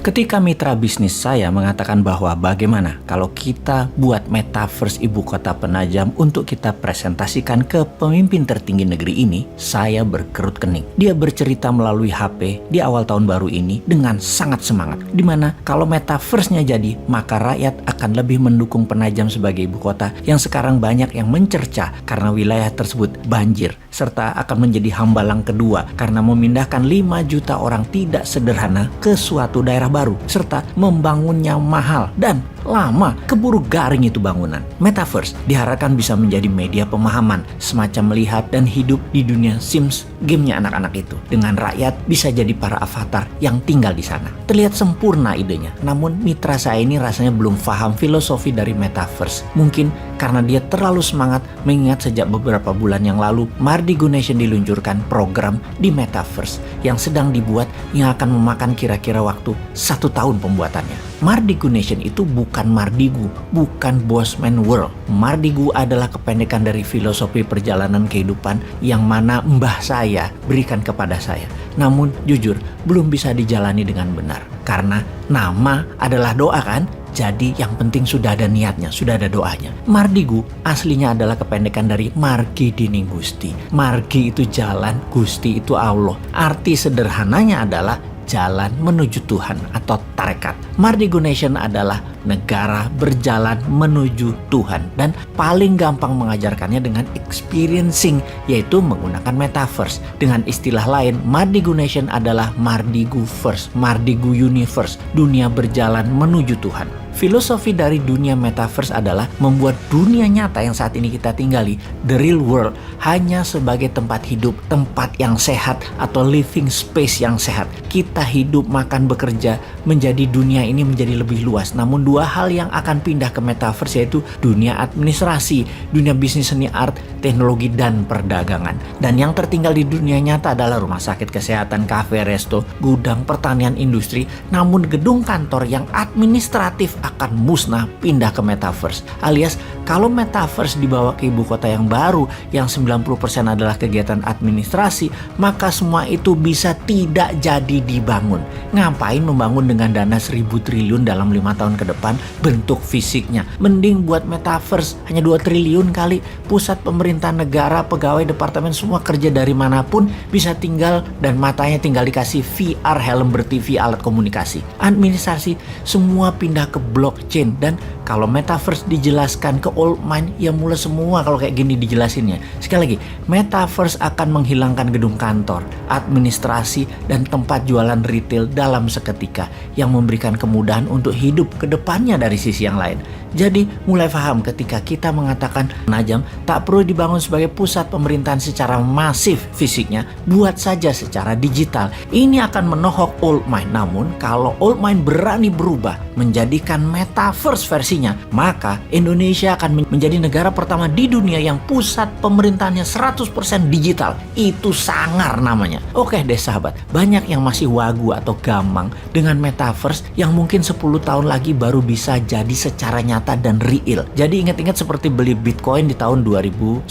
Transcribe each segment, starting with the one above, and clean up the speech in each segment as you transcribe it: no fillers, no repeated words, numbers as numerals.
Ketika mitra bisnis saya mengatakan bahwa bagaimana kalau kita buat metaverse ibu kota penajam untuk kita presentasikan ke pemimpin tertinggi negeri ini, saya berkerut kening. Dia bercerita melalui HP di awal tahun baru ini dengan sangat semangat. Dimana kalau metaverse-nya jadi, maka rakyat akan lebih mendukung Penajam sebagai ibu kota yang sekarang banyak yang mencerca karena wilayah tersebut banjir, serta akan menjadi hambalang kedua karena memindahkan 5 juta orang tidak sederhana ke suatu daerah baru, serta membangunnya mahal dan lama, keburu garing itu bangunan. Metaverse diharapkan bisa menjadi media pemahaman, semacam melihat dan hidup di dunia Sims, gamenya anak-anak itu. Dengan rakyat bisa jadi para avatar yang tinggal di sana. Terlihat sempurna idenya, namun mitra saya ini rasanya belum paham filosofi dari Metaverse. Mungkin karena dia terlalu semangat mengingat sejak beberapa bulan yang lalu Mardigu Nation diluncurkan program di Metaverse yang sedang dibuat yang akan memakan kira-kira waktu 1 tahun pembuatannya. Mardigu Nation itu bukan Mardigu, bukan Bosman World. Mardigu adalah kependekan dari filosofi perjalanan kehidupan yang mana mbah saya berikan kepada saya. Namun jujur belum bisa dijalani dengan benar. Karena nama adalah doa kan? Jadi yang penting sudah ada niatnya, sudah ada doanya. Mardigu aslinya adalah kependekan dari Margi Dining Gusti. Margi itu jalan, Gusti itu Allah. Arti sederhananya adalah jalan menuju Tuhan atau tarekat. Mardigu Nation adalah negara berjalan menuju Tuhan dan paling gampang mengajarkannya dengan experiencing, yaitu menggunakan metaverse. Dengan istilah lain, Mardigu Nation adalah Mardigu First, Mardigu Universe, dunia berjalan menuju Tuhan. Filosofi dari dunia metaverse adalah membuat dunia nyata yang saat ini kita tinggali, the real world, hanya sebagai tempat hidup, tempat yang sehat atau living space yang sehat. Kita hidup, makan, bekerja, menjadi dunia ini menjadi lebih luas. Namun 2 hal yang akan pindah ke metaverse yaitu dunia administrasi, dunia bisnis seni art, teknologi, dan perdagangan. Dan yang tertinggal di dunia nyata adalah rumah sakit, kesehatan, kafe, resto, gudang, pertanian, industri. Namun gedung kantor yang administratif akan musnah pindah ke metaverse. Alias kalau metaverse dibawa ke ibu kota yang baru yang 90% adalah kegiatan administrasi, maka semua itu bisa tidak jadi dibangun. Ngapain membangun dengan dana 1.000 triliun dalam 5 tahun ke depan bentuk fisiknya? Mending buat metaverse hanya 2 triliun kali. Pusat pemerintahan negara, pegawai departemen semua kerja dari manapun bisa tinggal dan matanya tinggal dikasih VR, helm ber-TV, alat komunikasi. Administrasi semua pindah ke blockchain. Dan kalau metaverse dijelaskan ke old mind, ya mulai semua kalau kayak gini dijelasinnya. Sekali lagi, metaverse akan menghilangkan gedung kantor, administrasi, dan tempat jualan retail dalam seketika yang memberikan kemudahan untuk hidup ke depannya dari sisi yang lain. Jadi mulai paham ketika kita mengatakan Penajam tak perlu dibangun sebagai pusat pemerintahan secara masif fisiknya, buat saja secara digital. Ini akan menohok old mind. Namun kalau old mind berani berubah menjadikan metaverse versinya, maka Indonesia akan menjadi negara pertama di dunia yang pusat pemerintahannya 100% digital. Itu sangar namanya. Oke deh sahabat, banyak yang masih wagu atau gamang dengan metaverse yang mungkin 10 tahun lagi baru bisa jadi secara nyata dan real. Jadi ingat-ingat seperti beli Bitcoin di tahun 2010.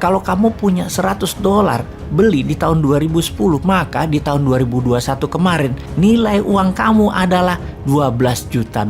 Kalau kamu punya $100 beli di tahun 2010, maka di tahun 2021 kemarin nilai uang kamu adalah $12 juta.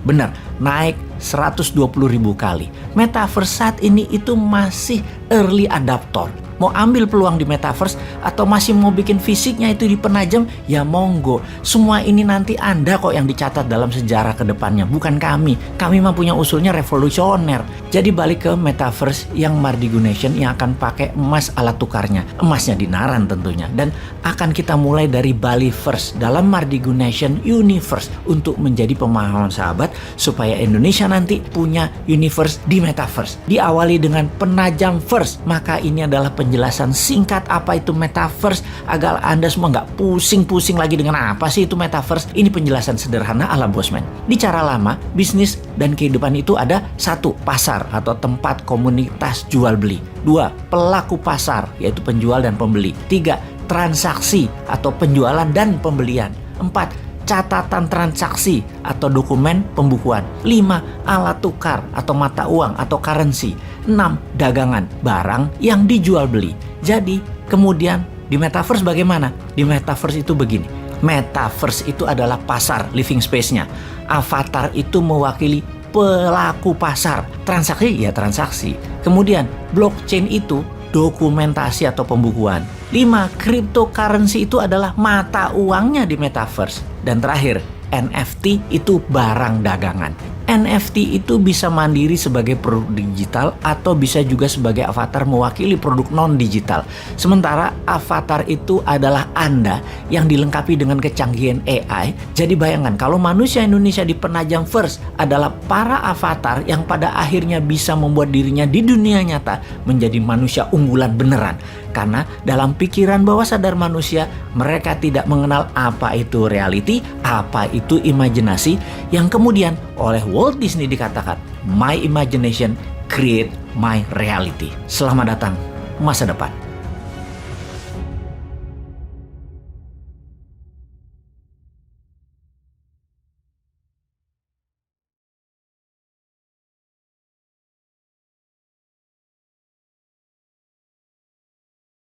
Benar, naik 120.000 kali. Metaverse saat ini itu masih early adapter. Mau ambil peluang di metaverse atau masih mau bikin fisiknya itu di Penajam, ya monggo. Semua ini nanti Anda kok yang dicatat dalam sejarah ke depannya, bukan kami. Kami mah punya usulnya revolusioner. Jadi balik ke metaverse yang Mardigu Nation yang akan pakai emas alat tukarnya. Emasnya dinaran tentunya. Dan akan kita mulai dari Bali First dalam Mardigu Nation Universe untuk menjadi pemahaman sahabat supaya Indonesia nanti punya universe di metaverse. Diawali dengan Penajam First, maka ini adalah penjelasan singkat apa itu metaverse agar Anda semua nggak pusing-pusing lagi dengan apa sih itu metaverse. Ini penjelasan sederhana ala Bosman. Di cara lama, bisnis dan kehidupan itu ada 1. Pasar atau tempat komunitas jual beli. 2. Pelaku pasar yaitu penjual dan pembeli. 3. Transaksi atau penjualan dan pembelian. 4. Catatan transaksi atau dokumen pembukuan. 5. Alat tukar atau mata uang atau currency. 6. Dagangan, barang yang dijual beli. Jadi kemudian di metaverse bagaimana? Di metaverse itu begini. Metaverse itu adalah pasar living space-nya. Avatar itu mewakili pelaku pasar. Transaksi ya transaksi. Kemudian blockchain itu dokumentasi atau pembukuan. 5. Cryptocurrency itu adalah mata uangnya di metaverse. Dan terakhir, NFT itu barang dagangan. NFT itu bisa mandiri sebagai produk digital atau bisa juga sebagai avatar mewakili produk non-digital. Sementara avatar itu adalah Anda yang dilengkapi dengan kecanggihan AI. Jadi bayangkan kalau manusia Indonesia di Penajam First adalah para avatar yang pada akhirnya bisa membuat dirinya di dunia nyata menjadi manusia unggulan beneran. Karena dalam pikiran bawah sadar manusia, mereka tidak mengenal apa itu reality, apa itu imajinasi, yang kemudian oleh Walt Disney dikatakan, "My imagination create my reality." Selamat datang masa depan.